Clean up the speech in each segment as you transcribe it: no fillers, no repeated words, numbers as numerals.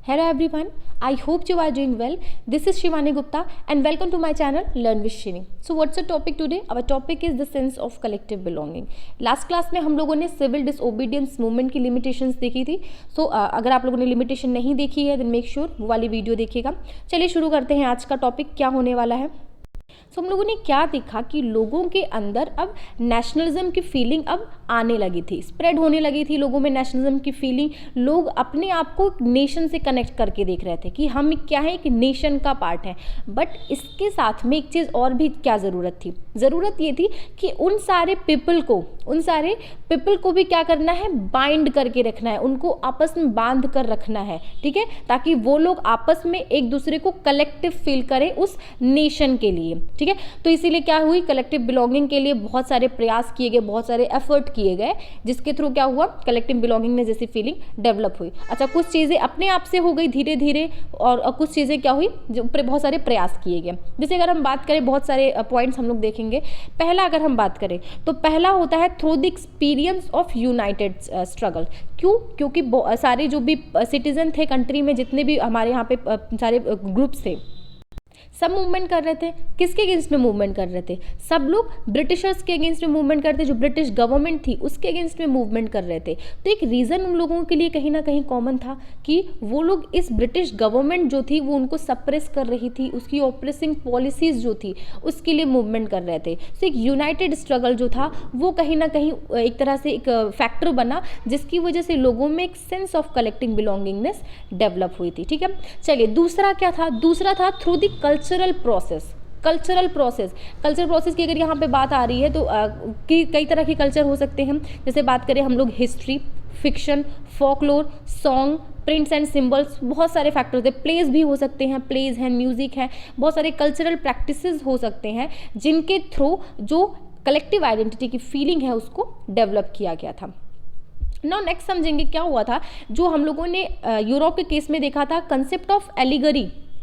Hello everyone, I hope you are doing well. This is Shivani Gupta and welcome to my channel Learn with Shini. So what's the topic today? Our topic is the sense of collective belonging. Last class में हम लोगों ने civil disobedience movement की limitations देखी थी. सो अगर आप लोगों ने लिमिटेशन नहीं देखी है देन मेक श्योर वो वाली वीडियो देखिएगा. चलिए शुरू करते हैं. आज का टॉपिक क्या होने वाला है. सो हम लोगों ने क्या देखा कि लोगों के अंदर अब नेशनलिज्म की फीलिंग अब आने लगी थी, स्प्रेड होने लगी थी लोगों में नेशनलिज्म की फीलिंग. लोग अपने आप को नेशन से कनेक्ट करके देख रहे थे कि हम क्या है, एक नेशन का पार्ट है. बट इसके साथ में एक चीज़ और भी क्या ज़रूरत थी. ज़रूरत ये थी कि उन सारे पीपल को भी क्या करना है, बाइंड करके रखना है, उनको आपस में बांध कर रखना है. ठीक है, ताकि वो लोग आपस में एक दूसरे को कलेक्टिव फील करें उस नेशन के लिए. ठीक है, तो इसीलिए क्या हुई, कलेक्टिव बिलोंगिंग के लिए बहुत सारे प्रयास किए गए, बहुत सारे एफर्ट किए गए, जिसके थ्रू क्या हुआ, कलेक्टिव बिलोंगिंग में जैसी फीलिंग डेवलप हुई. अच्छा, कुछ चीज़ें अपने आप से हो गई धीरे धीरे और कुछ चीज़ें क्या हुई, जो बहुत सारे प्रयास किए गए. जैसे अगर हम बात करें, बहुत सारे पॉइंट्स हम लोग देखेंगे. पहला अगर हम बात करें तो पहला होता है through the experience of United struggle. क्यों? क्योंकि सारे जो भी सिटीजन थे कंट्री में, जितने भी हमारे यहाँ पे सारे ग्रुप्स थे, सब मूवमेंट कर रहे थे. किसके अगेंस्ट में मूवमेंट कर रहे थे? सब लोग ब्रिटिशर्स के अगेंस्ट में मूवमेंट करते, जो ब्रिटिश गवर्नमेंट थी उसके अगेंस्ट में मूवमेंट कर रहे थे. तो एक रीज़न उन लोगों के लिए कहीं ना कहीं कॉमन था कि वो लोग इस ब्रिटिश गवर्नमेंट जो थी वो उनको सप्रेस कर रही थी, उसकी ऑप्रेसिंग पॉलिसीज़ जो थी उसके लिए मूवमेंट कर रहे थे. तो एक यूनाइटेड स्ट्रगल जो था वो कहीं ना कहीं एक तरह से एक फैक्टर बना, जिसकी वजह से लोगों में एक sense of collective belongingness develop हुई थी. ठीक है, चलिए दूसरा क्या था. दूसरा था थ्रू द कल्चरल प्रोसेस की अगर यहाँ पे बात आ रही है तो कई तरह के कल्चर हो सकते हैं. जैसे बात करें हम लोग history, fiction, folklore, song, prints and symbols, बहुत सारे फैक्टर्स है. प्लेज भी हो सकते हैं, प्लेज हैं, म्यूजिक है, बहुत सारे कल्चरल प्रैक्टिसेस हो सकते हैं जिनके थ्रू जो कलेक्टिव आइडेंटिटी की फीलिंग है उसको डेवलप किया गया था. नाउ नेक्स्ट समझेंगे क्या हुआ था. जो हम लोगों ने यूरोप के केस में देखा था, कंसेप्ट ऑफ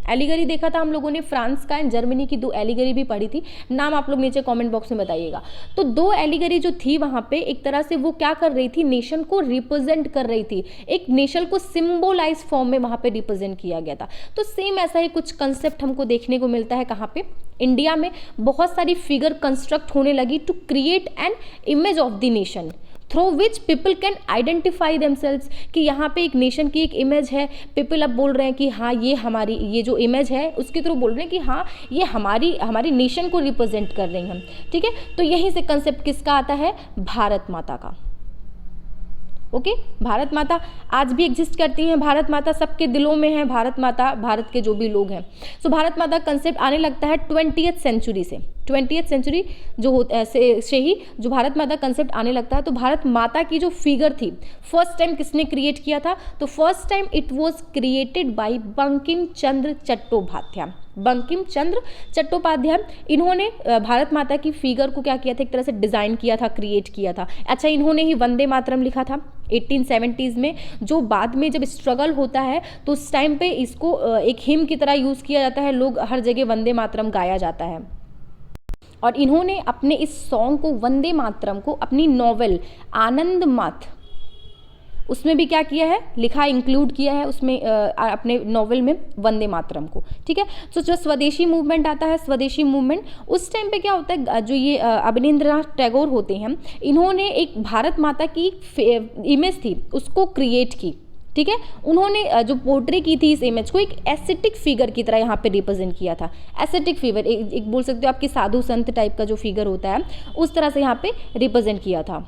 एलिगरी देखा था हम लोगों ने. फ्रांस का एंड जर्मनी की 2 एलिगरी भी पढ़ी थी. नाम आप लोग नीचे कमेंट बॉक्स में बताइएगा. तो 2 एलिगरी जो थी वहाँ पे एक तरह से वो क्या कर रही थी, नेशन को रिप्रेजेंट कर रही थी, एक नेशन को सिंबोलाइज फॉर्म में वहाँ पे रिप्रेजेंट किया गया था. तो सेम ऐसा ही कुछ कंसेप्ट हमको देखने को मिलता है कहाँ पे, इंडिया में. बहुत सारी फिगर कंस्ट्रक्ट होने लगी to create an image of the nation through which people can identify themselves. कि यहाँ पे एक नेशन की एक इमेज है, पीपल अब बोल रहे हैं कि हाँ ये जो इमेज है उसके थ्रू बोल रहे हैं कि हाँ ये हमारी नेशन को रिप्रेजेंट कर रही हैं. ठीक है, तो यहीं से कंसेप्ट किसका आता है, भारत माता का. ओके, भारत माता आज भी एग्जिस्ट करती हैं. भारत माता सबके दिलों में है. भारत माता भारत के जो भी लोग हैं. सो भारत माता कंसेप्ट आने लगता है 20th सेंचुरी से. 20th सेंचुरी जो से ही जो भारत माता कंसेप्ट आने लगता है. तो भारत माता की जो फिगर थी फर्स्ट टाइम किसने क्रिएट किया था, तो first time it was created by Bankim Chandra Chattopadhyay. इन्होंने भारत माता की फिगर को क्या किया था, एक तरह से डिज़ाइन किया था, क्रिएट किया था. अच्छा, इन्होंने ही वंदे मातरम लिखा था 1870s में. जो बाद में जब स्ट्रगल होता है तो उस टाइम पे इसको एक हिम की तरह यूज़ किया जाता है. लोग हर जगह वंदे मातरम गाया जाता है. और इन्होंने अपने इस सॉन्ग को, वंदे मातरम को, अपनी नॉवेल आनंद माथ उसमें भी क्या किया है, लिखा, इंक्लूड किया है उसमें अपने नॉवेल में वंदे मातरम को. ठीक है, तो जो स्वदेशी मूवमेंट आता है, स्वदेशी मूवमेंट उस टाइम पे क्या होता है, जो ये अवनींद्रनाथ टैगोर होते हैं, इन्होंने एक भारत माता की इमेज थी उसको क्रिएट की. ठीक है, उन्होंने जो पोर्ट्रे की थी इस इमेज को एक एस्थेटिक फिगर की तरह यहाँ पे रिप्रेजेंट किया था. एस्थेटिक फिगर एक बोल सकते हो आपकी साधु संत टाइप का जो फिगर होता है उस तरह से यहाँ पे रिप्रेजेंट किया था.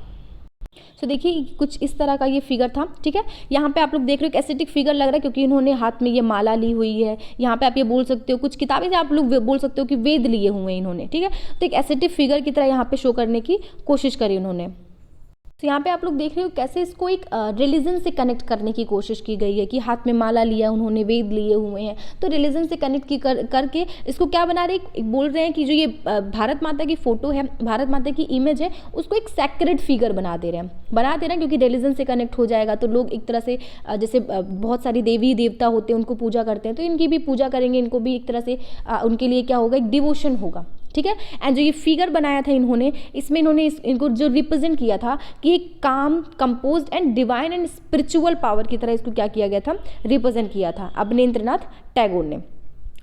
तो देखिए कुछ इस तरह का ये फिगर था. ठीक है, यहाँ पे आप लोग देख रहे हो एक एस्थेटिक फिगर लग रहा है क्योंकि इन्होंने हाथ में ये माला ली हुई है. यहाँ पे आप ये बोल सकते हो, कुछ किताबें से आप लोग बोल सकते हो कि वेद लिए हुए हैं इन्होंने. ठीक है, तो एक एस्थेटिक फिगर की तरह यहाँ पे शो करने की कोशिश करी उन्होंने. तो यहाँ पे आप लोग देख रहे हो कैसे इसको एक रिलीजन से कनेक्ट करने की कोशिश की गई है कि हाथ में माला लिया उन्होंने, वेद लिए हुए हैं, तो रिलीजन से कनेक्ट करके इसको क्या बना रहे, बोल रहे हैं कि जो ये भारत माता की फ़ोटो है, भारत माता की इमेज है, उसको एक सैक्रेड फिगर बना दे रहे हैं क्योंकि रिलीजन से कनेक्ट हो जाएगा तो लोग एक तरह से जैसे बहुत सारी देवी देवता होते हैं उनको पूजा करते हैं, तो इनकी भी पूजा करेंगे, इनको भी एक तरह से उनके लिए क्या होगा, एक डिवोशन होगा. ठीक है। एंड जो ये फिगर बनाया था इन्होंने, इसमें इन्होंने इनको जो रिप्रेजेंट किया था कि एक काम, composed and divine and spiritual power की तरह इसको क्या किया गया था, रिप्रेजेंट किया था अवनींद्रनाथ टैगोर ने।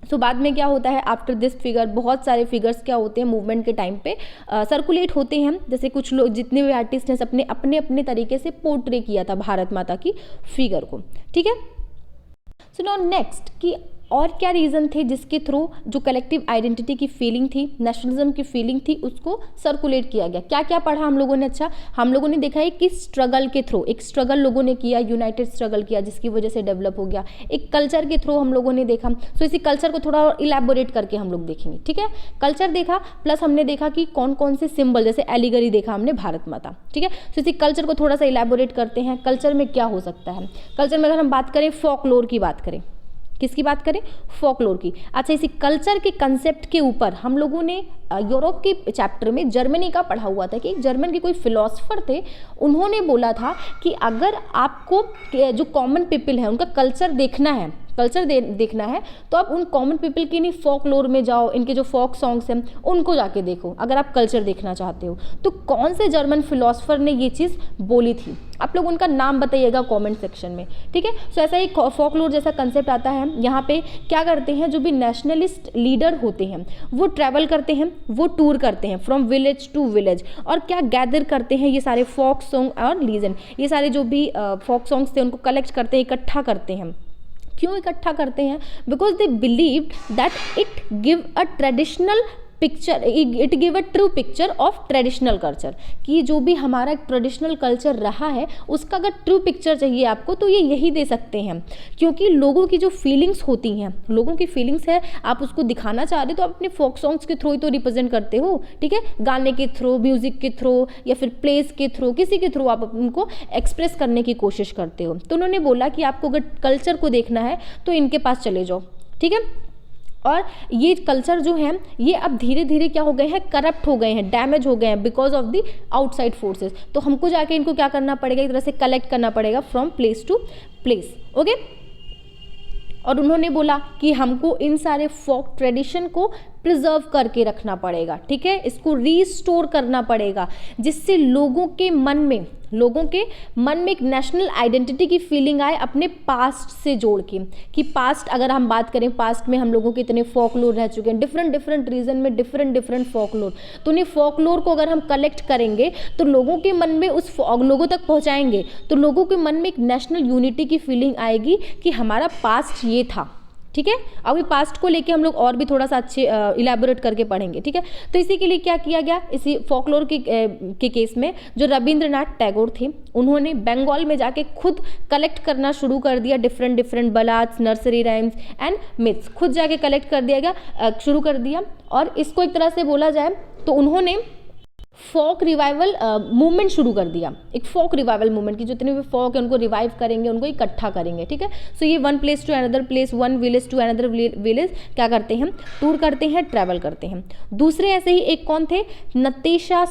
सो बाद में क्या होता है, आफ्टर दिस फिगर बहुत सारे फिगर्स क्या होते हैं मूवमेंट के टाइम पे सर्कुलेट होते हैं। जैसे कुछ लोग, जितने भी आर्टिस्ट हैं, सबने अपने अपने तरीके से पोर्ट्रे किया था भारत माता की फिगर को, ठीक है। सो नाउ नेक्स्ट कि और क्या रीज़न थे जिसके थ्रू जो कलेक्टिव आइडेंटिटी की फीलिंग थी, नेशनलिज्म की फीलिंग थी, उसको सर्कुलेट किया गया। क्या क्या पढ़ा हम लोगों ने, अच्छा हम लोगों ने देखा है कि स्ट्रगल के थ्रू, एक स्ट्रगल लोगों ने किया, यूनाइटेड स्ट्रगल किया जिसकी वजह से डेवलप हो गया। एक कल्चर के थ्रू हम लोगों ने देखा, सो इसी कल्चर को थोड़ा और इलेबोरेट करके हम लोग देखेंगे, ठीक है। कल्चर देखा, प्लस हमने देखा कि कौन कौन से सिंबल, जैसे एलिगरी देखा हमने भारत माता, ठीक है। सो इसी कल्चर को थोड़ा सा इलेबोरेट करते हैं। कल्चर में क्या हो सकता है, कल्चर में अगर हम बात करें फॉकलोर की बात करें, किसकी बात करें, फॉकलोर की। अच्छा, इसी कल्चर के कंसेप्ट के ऊपर हम लोगों ने यूरोप के चैप्टर में जर्मनी का पढ़ा हुआ था कि एक जर्मन के कोई फिलोसफर थे, उन्होंने बोला था कि अगर आपको जो कॉमन पीपल है उनका कल्चर देखना है, देखना है तो आप उन कॉमन पीपल की नहीं फोकलोर में जाओ, इनके जो फोक सॉन्ग्स हैं उनको जाके देखो अगर आप कल्चर देखना चाहते हो। तो कौन से जर्मन फिलोसफर ने ये चीज़ बोली थी, आप लोग उनका नाम बताइएगा कमेंट सेक्शन में, ठीक है। सो ऐसा ही फोकलोर जैसा कंसेप्ट आता है। यहाँ पे क्या करते हैं, जो भी नेशनलिस्ट लीडर होते हैं वो ट्रैवल करते हैं, वो टूर करते हैं फ्रॉम विलेज टू विलेज, और क्या गैदर करते हैं ये सारे फोक सॉन्ग और लीजेंड, ये सारे जो भी फोक सॉन्ग्स थे उनको कलेक्ट करते हैं, इकट्ठा करते हैं। क्यों इकट्ठा करते हैं, because they believe that it give a traditional picture, it give a true picture of traditional culture, कि जो भी हमारा ट्रेडिशनल कल्चर रहा है उसका अगर ट्रू पिक्चर चाहिए आपको तो ये यही दे सकते हैं। क्योंकि लोगों की जो फीलिंग्स होती हैं, लोगों की फीलिंग्स है, आप उसको दिखाना चाह रहे हो तो अपने फोक सॉन्ग्स के थ्रू ही तो रिप्रेजेंट करते हो, ठीक है। गाने के थ्रू, म्यूजिक के थ्रू या फिर प्लेस के थ्रू, किसी के थ्रू आप उनको एक्सप्रेस करने की कोशिश करते हो। तो उन्होंने बोला कि आपको अगर कल्चर को देखना है तो इनके पास चले जाओ, ठीक है। और ये कल्चर जो है ये अब धीरे धीरे क्या हो गए हैं, करप्ट हो गए हैं, डैमेज हो गए हैं because of the outside forces. तो हमको जाके इनको क्या करना पड़ेगा, एक तरह से कलेक्ट करना पड़ेगा from place to place, okay. और उन्होंने बोला कि हमको इन सारे फोक ट्रेडिशन को प्रिजर्व करके रखना पड़ेगा, ठीक है, इसको रीस्टोर करना पड़ेगा, जिससे लोगों के मन में एक नेशनल आइडेंटिटी की फीलिंग आए अपने पास्ट से जोड़ के। कि पास्ट अगर हम बात करें, पास्ट में हम लोगों के इतने फोकलोर रह चुके हैं, डिफरेंट रीजन में डिफरेंट फोकलोर, तो उन्हें फोकलोर को अगर हम कलेक्ट करेंगे तो लोगों के मन में उस लोगों तक पहुंचाएंगे तो लोगों के मन में एक नेशनल यूनिटी की फीलिंग आएगी कि हमारा पास्ट ये था, ठीक है। अभी पास्ट को लेके हम लोग और भी थोड़ा सा अच्छे इलेबोरेट करके पढ़ेंगे, ठीक है। तो इसी के लिए क्या किया गया, इसी फोकलोर के केस में जो रविंद्रनाथ टैगोर थे उन्होंने बंगाल में जाके खुद कलेक्ट करना शुरू कर दिया, different ballads, nursery rhymes and myths, खुद जाके कलेक्ट कर दिया गया, शुरू कर दिया। और इसको एक तरह से बोला जाए तो उन्होंने फोक रिवाइवल मूवमेंट शुरू कर दिया, एक फोक रिवाइवल मूवमेंट की जितने भी फोक है उनको रिवाइव करेंगे, उनको इकट्ठा करेंगे, ठीक है। सो ये one place to another place, one village to another village क्या करते हैं, टूर करते हैं, ट्रैवल करते हैं। दूसरे ऐसे ही एक कौन थे, नटेशा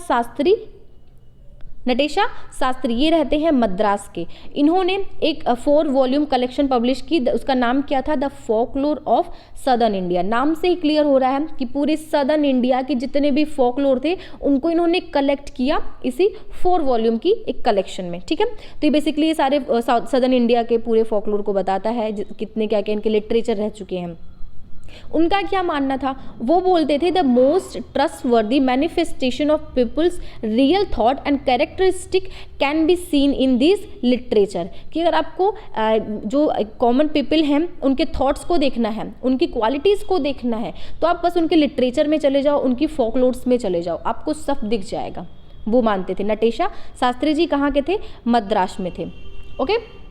शास्त्री, ये रहते हैं मद्रास के। इन्होंने एक 4 वॉल्यूम कलेक्शन पब्लिश की, उसका नाम क्या था, the folklore of southern India. नाम से ही क्लियर हो रहा है कि पूरे सदर्न इंडिया के जितने भी फोकलोर थे उनको इन्होंने कलेक्ट किया इसी 4 वॉल्यूम की एक कलेक्शन में, ठीक है। तो ये बेसिकली ये सारे सदर्न इंडिया के पूरे फोकलोर को बताता है, कितने क्या क्या इनके लिटरेचर रह चुके हैं। उनका क्या मानना था, वो बोलते थे the most trustworthy manifestation of people's real thought and characteristic can be seen in this literature, कि अगर आपको जो कॉमन पीपल हैं उनके थॉट्स को देखना है, उनकी क्वालिटीज़ को देखना है तो आप बस उनके लिटरेचर में चले जाओ, उनकी फोकलोर्स में चले जाओ, आपको सब दिख जाएगा। वो मानते थे। नटेशा शास्त्री जी कहाँ के थे, मद्रास में थे, ओके।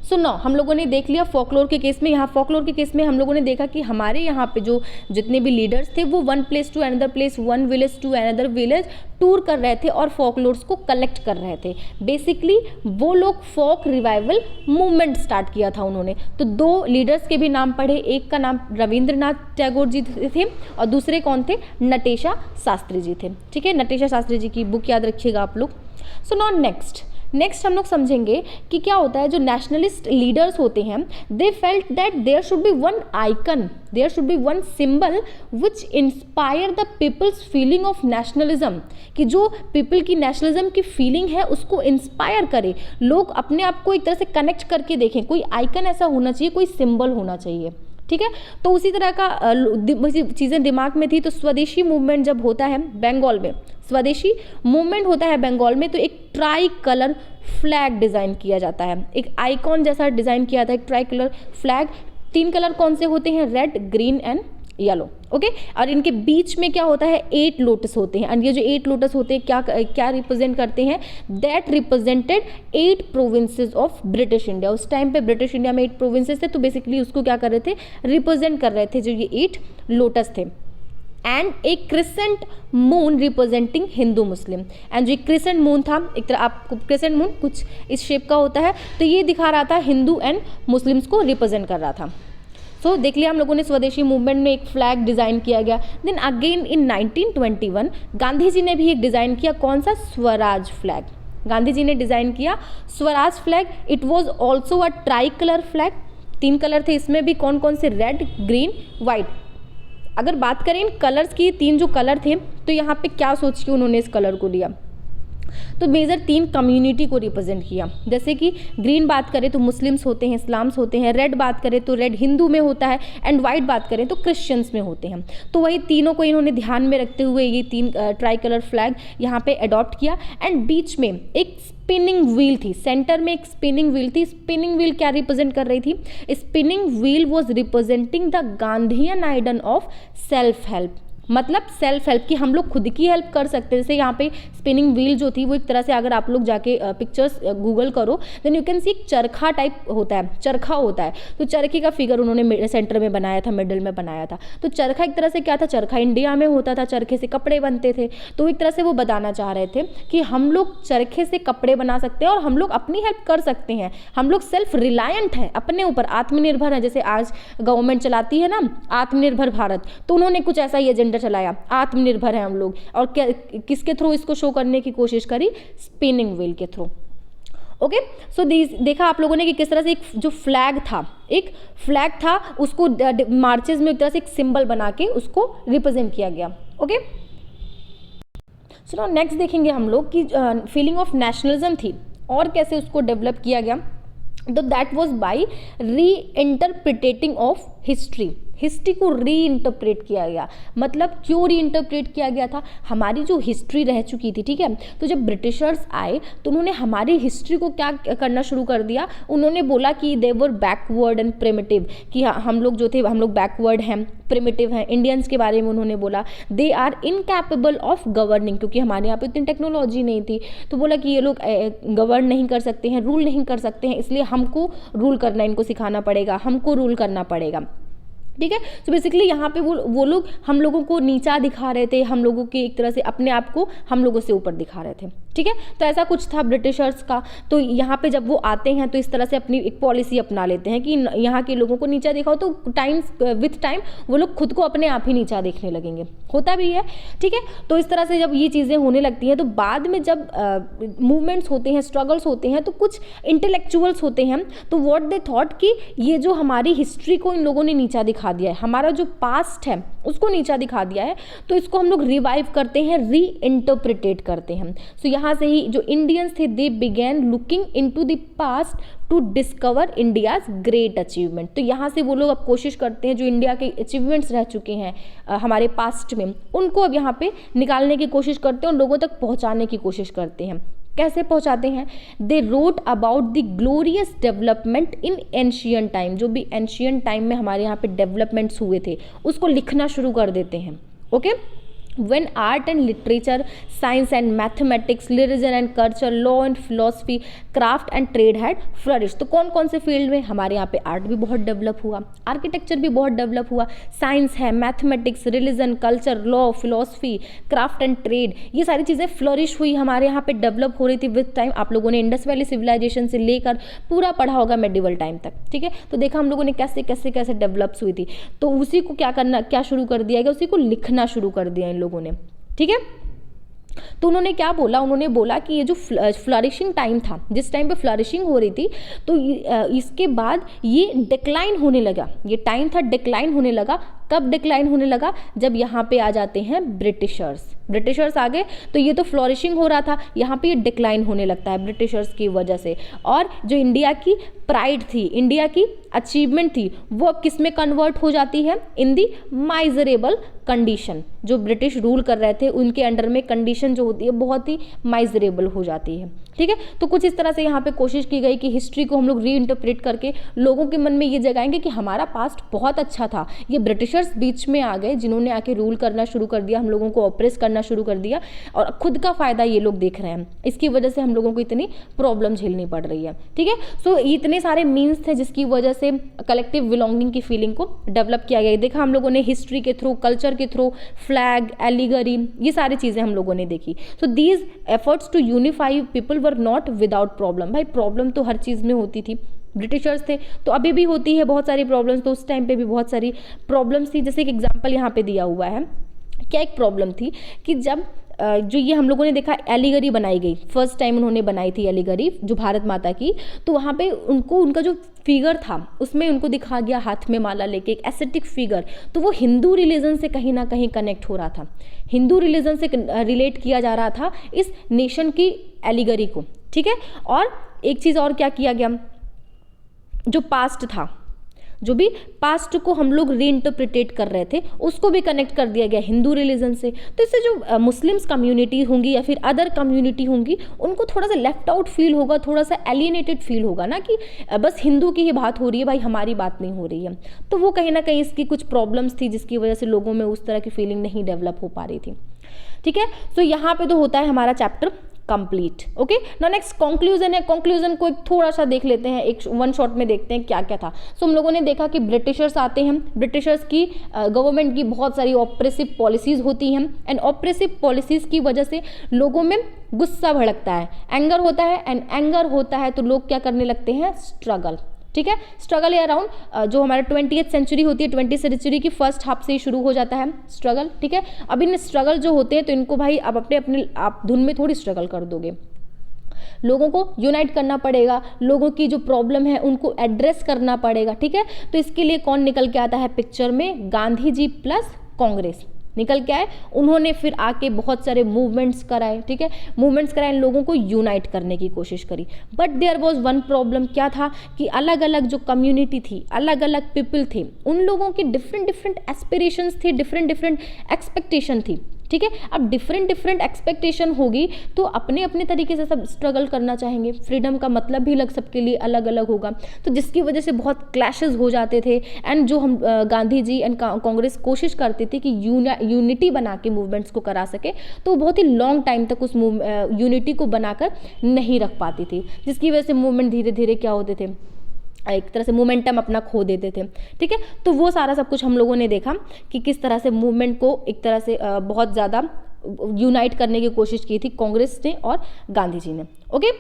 सो नो हम लोगों ने देख लिया फोकलोर के केस में। यहाँ फोकलोर के केस में हम लोगों ने देखा कि हमारे यहाँ पे जो जितने भी लीडर्स थे वो one place to another place, one village to another village tour कर रहे थे और फोकलोर्स को कलेक्ट कर रहे थे। बेसिकली वो लोग फोक रिवाइवल मूवमेंट स्टार्ट किया था उन्होंने। तो 2 लीडर्स के भी नाम पढ़े, एक का नाम रविंद्रनाथ टैगोर जी थे और दूसरे कौन थे, नटेशा शास्त्री जी थे, ठीक है। नटेशा शास्त्री जी की बुक याद रखिएगा आप लोग। सो नाउ नेक्स्ट हम लोग समझेंगे कि क्या होता है, जो नेशनलिस्ट लीडर्स होते हैं they felt that there should be one icon, there should be one symbol which inspire the people's feeling of nationalism, कि जो पीपल की नेशनलिज्म की फीलिंग है उसको इंस्पायर करे, लोग अपने आप को एक तरह से कनेक्ट करके देखें, कोई आइकन ऐसा होना चाहिए, कोई सिंबल होना चाहिए, ठीक है। तो उसी तरह का चीज़ें दिमाग में थी। तो स्वदेशी मूवमेंट जब होता है बंगाल में, स्वदेशी मूवमेंट होता है बंगाल में, तो एक ट्राई कलर फ्लैग डिज़ाइन किया जाता है, एक आइकॉन जैसा डिज़ाइन किया था, एक ट्राई कलर फ्लैग। 3 कलर कौन से होते हैं, red, green and yellow, okay. और इनके बीच में क्या होता है, 8 लोटस होते हैं। एंड ये जो 8 लोटस होते हैं क्या रिप्रेजेंट करते हैं, that represented 8 provinces of British India. उस टाइम पे ब्रिटिश इंडिया में 8 प्रोविंसेस थे, तो बेसिकली उसको क्या कर रहे थे, रिप्रेजेंट कर रहे थे, जो ये 8 लोटस थे। एंड एक crescent moon representing Hindu Muslim. And जो क्रिसेंट मून था, एक तरह आपको क्रिसेंट मून कुछ इस शेप का होता है, तो ये दिखा रहा था हिंदू एंड मुस्लिम्स को रिप्रेजेंट कर रहा था। सो देख लिया हम लोगों ने, स्वदेशी मूवमेंट में एक फ्लैग डिज़ाइन किया गया। Then again in 1921 Gandhi ji ने भी एक डिज़ाइन किया, कौन सा, स्वराज फ्लैग। गांधी जी ने डिज़ाइन किया Swaraj flag. It was also a try colour flag. 3 colour थे, इसमें भी कौन कौन से, रेड, ग्रीन, वाइट। अगर बात करें इन कलर्स की, 3 जो कलर थे, तो यहाँ पे क्या सोच के उन्होंने इस कलर को लिया, तो मेजर 3 कम्युनिटी को रिप्रेजेंट किया। जैसे कि ग्रीन बात करें तो मुस्लिम्स होते हैं, इस्लाम्स होते हैं, रेड बात करें तो रेड हिंदू में होता है, एंड वाइट बात करें तो क्रिश्चियंस में होते हैं। तो वही तीनों को इन्होंने ध्यान में रखते हुए ये 3 ट्राई कलर फ्लैग यहाँ पे अडॉप्ट किया। एंड बीच में एक स्पिनिंग व्हील थी, सेंटर में एक स्पिनिंग व्हील थी। स्पिनिंग व्हील क्या रिप्रेजेंट कर रही थी, spinning wheel was representing the Gandhian आइडन of self help. मतलब सेल्फ हेल्प की हम लोग खुद की हेल्प कर सकते हैं। जैसे यहाँ पे स्पिनिंग व्हील जो थी वो एक तरह से, अगर आप लोग जाके पिक्चर्स गूगल करो देन यू कैन सी, एक चरखा टाइप होता है, चरखा होता है, तो चरखे का फिगर उन्होंने सेंटर में बनाया था, मिडिल में बनाया था। तो चरखा एक तरह से क्या था, चरखा इंडिया में होता था, चरखे से कपड़े बनते थे। तो एक तरह से वो बताना चाह रहे थे कि हम लोग चरखे से कपड़े बना सकते हैं और हम लोग अपनी हेल्प कर सकते हैं, हम लोग सेल्फ रिलायंट हैं, अपने ऊपर आत्मनिर्भर हैं। जैसे आज गवर्नमेंट चलाती है ना आत्मनिर्भर भारत, तो उन्होंने कुछ ऐसा ही एजेंडा चलाया, आत्मनिर्भर है हम लोग। और क्या, किसके थ्रू इसको शो करने की कोशिश करी, स्पिनिंग व्हील के थ्रू। ओके, सो देखा आप लोगों ने कि किस तरह से एक जो फ्लैग था उसको मार्चेस में एक तरह से एक सिंबल बना के उसको रिप्रेजेंट किया गया। ओके, सो नाउ नेक्स्ट देखेंगे हम लोग कि फीलिंग ऑफ नेशनलिज्म थी और कैसे उसको डेवलप किया गया। तो दैट वाज बाय री इंटरप्रिटेटिंग ऑफ हिस्ट्री को री इंटरप्रेट किया गया। मतलब क्यों री इंटरप्रेट किया गया था, हमारी जो हिस्ट्री रह चुकी थी, ठीक है, तो जब ब्रिटिशर्स आए तो उन्होंने हमारी हिस्ट्री को क्या करना शुरू कर दिया, उन्होंने बोला कि दे वर बैकवर्ड एंड प्रिमिटिव, कि हम लोग जो थे हम लोग बैकवर्ड हैं, प्रिमिटिव हैं। इंडियंस के बारे में उन्होंने बोला they are incapable of governing, क्योंकि हमारे यहाँ पे इतनी टेक्नोलॉजी नहीं थी, तो बोला कि ये लोग गवर्न नहीं कर सकते हैं, रूल नहीं कर सकते हैं, इसलिए हमको रूल करना इनको सिखाना पड़ेगा, हमको रूल करना पड़ेगा। ठीक है, तो बेसिकली यहाँ पे वो लोग हम लोगों को नीचा दिखा रहे थे, हम लोगों के एक तरह से अपने आप को हम लोगों से ऊपर दिखा रहे थे। ठीक है, तो ऐसा कुछ था ब्रिटिशर्स का। तो यहाँ पे जब वो आते हैं तो इस तरह से अपनी एक पॉलिसी अपना लेते हैं कि यहाँ के लोगों को नीचा दिखाओ, तो विथ टाइम वो लोग खुद को अपने आप ही नीचा देखने लगेंगे, होता भी है। ठीक है, तो इस तरह से जब ये चीज़ें होने लगती हैं तो बाद में जब मूवमेंट्स होते हैं, स्ट्रगल्स होते हैं, तो कुछ इंटेलेक्चुअल्स होते हैं, तो व्हाट दे थॉट कि ये जो हमारी हिस्ट्री को इन लोगों ने नीचा दिखा दिया है, हमारा जो पास्ट है उसको नीचा दिखा दिया है, तो इसको हम लोग रिवाइव करते हैं, री इंटरप्रिटेट करते हैं। सो यहाँ से ही जो इंडियंस थे they began looking into the past to discover India's great achievement. तो यहाँ से वो लोग अब कोशिश करते हैं जो इंडिया के अचीवमेंट्स रह चुके हैं हमारे पास्ट में, उनको अब यहाँ पे निकालने की कोशिश करते हैं और लोगों तक पहुँचाने की कोशिश करते हैं। कैसे पहुंचाते हैं, they wrote about the glorious development in ancient time, जो भी एंशियंट टाइम में हमारे यहाँ पे डेवलपमेंट्स हुए थे उसको लिखना शुरू कर देते हैं। Okay, when art and literature, science and mathematics, religion and culture, law and philosophy, craft and trade had flourished। तो कौन कौन से फील्ड में हमारे यहाँ पे आर्ट भी बहुत डेवलप हुआ, आर्किटेक्चर भी बहुत डेवलप हुआ, साइंस है, mathematics, religion, culture, law, philosophy, craft and trade, ये सारी चीज़ें फ्लरिश हुई, हमारे यहाँ पे डेवलप हो रही थी विद टाइम। आप लोगों ने इंडस वैली सिविलाइजेशन से लेकर पूरा पढ़ा होगा मेडिवल टाइम तक। ठीक है, तो देखा हम लोगों ने कैसे कैसे कैसे डेवलप्स हुई थी, तो उसी को क्या शुरू कर दिया गया, उसी को लिखना शुरू कर दिया इन लोगों ने। ठीक है, तो उन्होंने क्या बोला, उन्होंने बोला कि ये जो फ्लरिशिंग टाइम था, जिस टाइम पे फ्लरिशिंग हो रही थी, तो इसके बाद ये डिक्लाइन होने लगा, ये टाइम था डिक्लाइन होने लगा। कब डिक्लाइन होने लगा? जब यहाँ पे आ जाते हैं ब्रिटिशर्स आ गए, तो ये तो फ्लरिशिंग हो रहा था, यहाँ पे ये डिक्लाइन होने लगता है ब्रिटिशर्स की वजह से। और जो इंडिया की प्राइड थी, इंडिया की अचीवमेंट थी, वो अब किस में कन्वर्ट हो जाती है? इन दी माइजरेबल कंडीशन। जो ब्रिटिश रूल कर रहे थे उनके अंडर में कंडीशन जो होती है बहुत ही माइजरेबल हो जाती है। ठीक है, तो कुछ इस तरह से यहाँ पे कोशिश की गई कि हिस्ट्री को हम लोग रीइंटरप्रेट करके लोगों के मन में ये जगाएंगे कि हमारा पास्ट बहुत अच्छा था, ये ब्रिटिशर्स बीच में आ गए जिन्होंने आके रूल करना शुरू कर दिया, हम लोगों को ऑप्रेस करना शुरू कर दिया, और खुद का फायदा ये लोग देख रहे हैं, इसकी वजह से हम लोगों को इतनी प्रॉब्लम झेलनी पड़ रही है। ठीक है, सो इतने सारे मीन्स थे जिसकी वजह से कलेक्टिव बिलोंगिंग की फीलिंग को डेवलप किया गया। देखा हम लोगों ने हिस्ट्री के थ्रू, कल्चर के थ्रू, फ्लैग, एलिगरी, ये सारी चीज़ें हम लोगों ने देखी। So these efforts to unify people were not without problem. भाई प्रॉब्लम तो हर चीज़ में होती थी, ब्रिटिशर्स थे तो अभी भी होती है बहुत सारी प्रॉब्लम्स, तो उस टाइम पे भी बहुत सारी प्रॉब्लम्स थी। जैसे एक एग्जांपल यहाँ पे दिया हुआ है, क्या एक प्रॉब्लम थी कि जब जो ये हम लोगों ने देखा एलिगरी बनाई गई, फर्स्ट टाइम उन्होंने बनाई थी एलिगरी जो भारत माता की, तो वहाँ पे उनको उनका जो फिगर था उसमें उनको दिखा गया हाथ में माला लेके, एक एस्थेटिक फिगर, तो वो हिंदू रिलीजन से कहीं ना कहीं कनेक्ट हो रहा था, हिंदू रिलीजन से रिलेट किया जा रहा था इस नेशन की एलिगरी को। ठीक है, और एक चीज़ और क्या किया गया, जो पास्ट था, जो भी पास्ट को हम लोग रीइंटरप्रिटेट कर रहे थे उसको भी कनेक्ट कर दिया गया हिंदू रिलीजन से। तो इससे जो मुस्लिम्स कम्युनिटी होंगी या फिर अदर कम्युनिटी होंगी उनको थोड़ा सा लेफ्ट आउट फील होगा, थोड़ा सा एलियनेटेड फील होगा ना, कि बस हिंदू की ही बात हो रही है, भाई हमारी बात नहीं हो रही है। तो वो कहीं ना कहीं इसकी कुछ प्रॉब्लम्स थी जिसकी वजह से लोगों में उस तरह की फीलिंग नहीं डेवलप हो पा रही थी। ठीक है, तो यहाँ पे तो होता है हमारा chapter complete. Okay, now next conclusion है। कंक्लूजन को एक थोड़ा सा देख लेते हैं, एक वन शॉट में देखते हैं क्या क्या था। सो हम लोगों ने देखा कि ब्रिटिशर्स आते हैं, ब्रिटिशर्स की गवर्नमेंट की बहुत सारी ऑप्रेसिव पॉलिसीज होती हैं, एंड ऑप्रेसिव पॉलिसीज की वजह से लोगों में गुस्सा भड़कता है, एंगर होता है, एंड एंगर होता है तो लोग क्या करने लगते हैं? स्ट्रगल। ठीक है, स्ट्रगल अराउंड जो हमारा 20th सेंचुरी होती है, 20th सेंचुरी की फर्स्ट हाफ से ही शुरू हो जाता है स्ट्रगल। ठीक है, अब इन स्ट्रगल जो होते हैं तो इनको भाई अब अपने आप धुन में थोड़ी स्ट्रगल कर दोगे, लोगों को यूनाइट करना पड़ेगा, लोगों की जो प्रॉब्लम है उनको एड्रेस करना पड़ेगा। ठीक है, तो इसके लिए कौन निकल के आता है पिक्चर में? गांधी जी प्लस कांग्रेस निकल के आए। उन्होंने फिर आके बहुत सारे मूवमेंट्स कराए। ठीक है, मूवमेंट्स कराए, लोगों को यूनाइट करने की कोशिश करी। But there was one problem, क्या था कि अलग अलग जो कम्युनिटी थी, अलग अलग पीपल थे, उन लोगों की डिफरेंट डिफरेंट एस्पिरेशंस थी, डिफरेंट डिफरेंट एक्सपेक्टेशन थी। ठीक है, अब डिफरेंट डिफरेंट एक्सपेक्टेशन होगी तो अपने अपने तरीके से सब स्ट्रगल करना चाहेंगे, फ्रीडम का मतलब भी सबके लिए अलग अलग होगा, तो जिसकी वजह से बहुत क्लैशेस हो जाते थे। एंड जो हम गांधी जी एंड कांग्रेस कोशिश करती थी कि यूनिटी बना के मूवमेंट्स को करा सके, तो बहुत ही लॉन्ग टाइम तक उस यूनिटी को बनाकर नहीं रख पाती थी, जिसकी वजह से मूवमेंट धीरे धीरे क्या होते थे, एक तरह से मोमेंटम अपना खो देते थे। ठीक है, तो वो सारा सब कुछ हम लोगों ने देखा कि किस तरह से मूवमेंट को एक तरह से बहुत ज़्यादा यूनाइट करने की कोशिश की थी कांग्रेस ने और गांधी जी ने। ओके,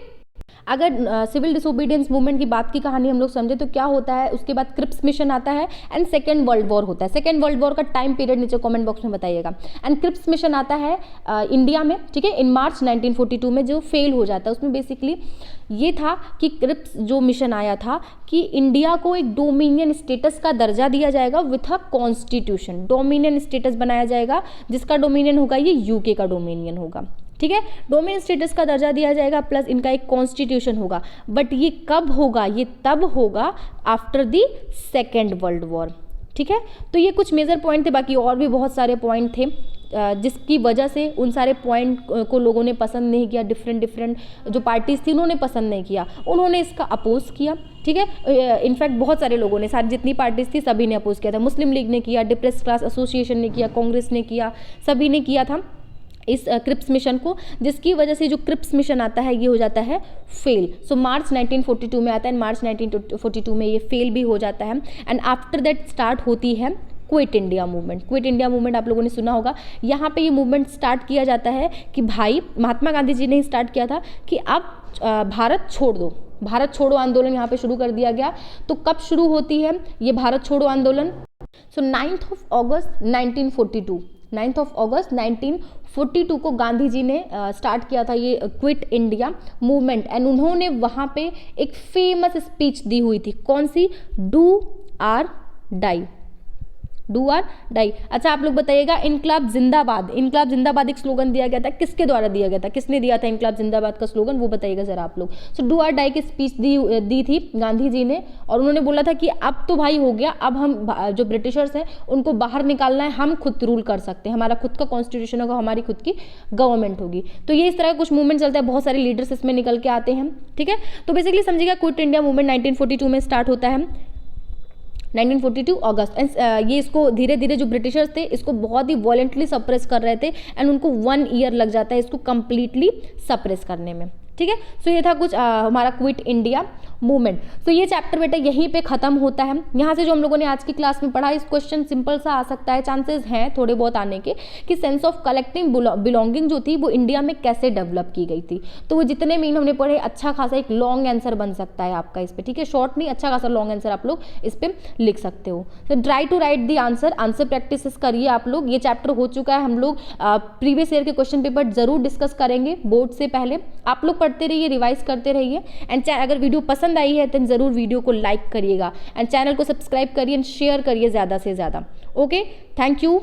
अगर सिविल डिसोबीडियंस मूवमेंट की बात की कहानी हम लोग समझे तो क्या होता है, उसके बाद क्रिप्स मिशन आता है एंड सेकेंड वर्ल्ड वॉर होता है। सेकेंड वर्ल्ड वॉर का टाइम पीरियड नीचे कमेंट बॉक्स में बताइएगा। एंड क्रिप्स मिशन आता है इंडिया में, ठीक है, इन मार्च 1942 में, जो फेल हो जाता है। उसमें बेसिकली ये था कि क्रिप्स जो मिशन आया था कि इंडिया को एक डोमिनियन स्टेटस का दर्जा दिया जाएगा with a constitution, dominion status बनाया जाएगा, जिसका डोमिनियन होगा ये यूके का डोमिनियन होगा। ठीक है, डोमेन स्टेटस का दर्जा दिया जाएगा प्लस इनका एक कॉन्स्टिट्यूशन होगा। बट ये कब होगा? ये तब होगा after the second world war. ठीक है, तो ये कुछ मेजर पॉइंट थे, बाकी और भी बहुत सारे पॉइंट थे जिसकी वजह से उन सारे पॉइंट को लोगों ने पसंद नहीं किया। डिफरेंट डिफरेंट जो पार्टीज थी उन्होंने पसंद नहीं किया, उन्होंने इसका अपोज किया। ठीक है, इनफैक्ट बहुत सारे लोगों ने, सारी जितनी पार्टीज थी सभी ने अपोज किया था। मुस्लिम लीग ने किया, डिप्रेस क्लास एसोसिएशन ने किया, कांग्रेस ने किया, सभी ने किया था इस क्रिप्स मिशन को, जिसकी वजह से जो क्रिप्स मिशन आता है ये हो जाता है फेल। सो मार्च 1942 में आता है, मार्च 1942 में ये फेल भी हो जाता है। एंड आफ्टर दैट स्टार्ट होती है quit India movement. Quit India movement आप लोगों ने सुना होगा। यहाँ पे ये मूवमेंट स्टार्ट किया जाता है कि भाई महात्मा गांधी जी ने स्टार्ट किया था कि अब भारत छोड़ दो, भारत छोड़ो आंदोलन यहाँ पे शुरू कर दिया गया। तो कब शुरू होती है ये भारत छोड़ो आंदोलन? सो 9th of August 1942, 9 अगस्त 1942 को गांधी जी ने स्टार्ट किया था ये क्विट इंडिया मूवमेंट, एंड उन्होंने वहाँ पे एक फेमस स्पीच दी हुई थी। कौन सी? Do or die, do or die. अच्छा आप लोग बताइएगा, इनकलाब जिंदाबाद, इनकलाब जिंदाबाद एक स्लोगन दिया गया था, किसके द्वारा दिया गया था, किसने दिया था इनकलाब जिंदाबाद का स्लोगन, वो बताइएगा जरा आप लोग। सो डू आर डाई की स्पीच दी थी गांधी जी ने, और उन्होंने बोला था कि अब तो भाई हो गया, अब हम जो ब्रिटिशर्स हैं उनको बाहर निकालना है, हम खुद रूल कर सकते हैं, हमारा खुद का कॉन्स्टिट्यूशन होगा, हमारी खुद की गवर्नमेंट होगी। तो ये इस तरह का कुछ मूवमेंट चलता है, बहुत सारे लीडर्स इसमें निकल के आते हैं, ठीक है। तो बेसिकली समझिएगा क्विट इंडिया मूवमेंट 1942 में स्टार्ट होता है, 1942 अगस्त। एंड ये इसको धीरे धीरे जो ब्रिटिशर्स थे इसको बहुत ही वॉलेंटली सप्रेस कर रहे थे, एंड उनको 1 ईयर लग जाता है इसको कंप्लीटली सप्रेस करने में, ठीक है। सो ये था कुछ हमारा क्विट इंडिया मूवमेंट। सो ये चैप्टर बेटा यहीं पे खत्म होता है। यहाँ से जो हम लोगों ने आज की क्लास में पढ़ा, इस क्वेश्चन सिंपल सा आ सकता है, चांसेस हैं थोड़े बहुत आने के, कि सेंस ऑफ कलेक्टिव बिलोंगिंग जो थी वो इंडिया में कैसे डेवलप की गई थी। तो वो जितने मीन हमने पढ़े, अच्छा खासा एक लॉन्ग आंसर बन सकता है आपका इस पर, ठीक है, शॉर्ट नहीं, अच्छा खासा लॉन्ग आंसर आप लोग इस पर लिख सकते हो। तो try to write the answer practice करिए आप लोग। ये चैप्टर हो चुका है, हम लोग प्रीवियस ईयर के क्वेश्चन पेपर जरूर डिस्कस करेंगे बोर्ड से पहले। आप लोग पढ़ते रहिए, रिवाइज करते रहिए, एंड अगर वीडियो पसंद आई है तो जरूर वीडियो को लाइक करिएगा, एंड चैनल को सब्सक्राइब करिए एंड शेयर करिए ज़्यादा से ज़्यादा। Okay, thank you.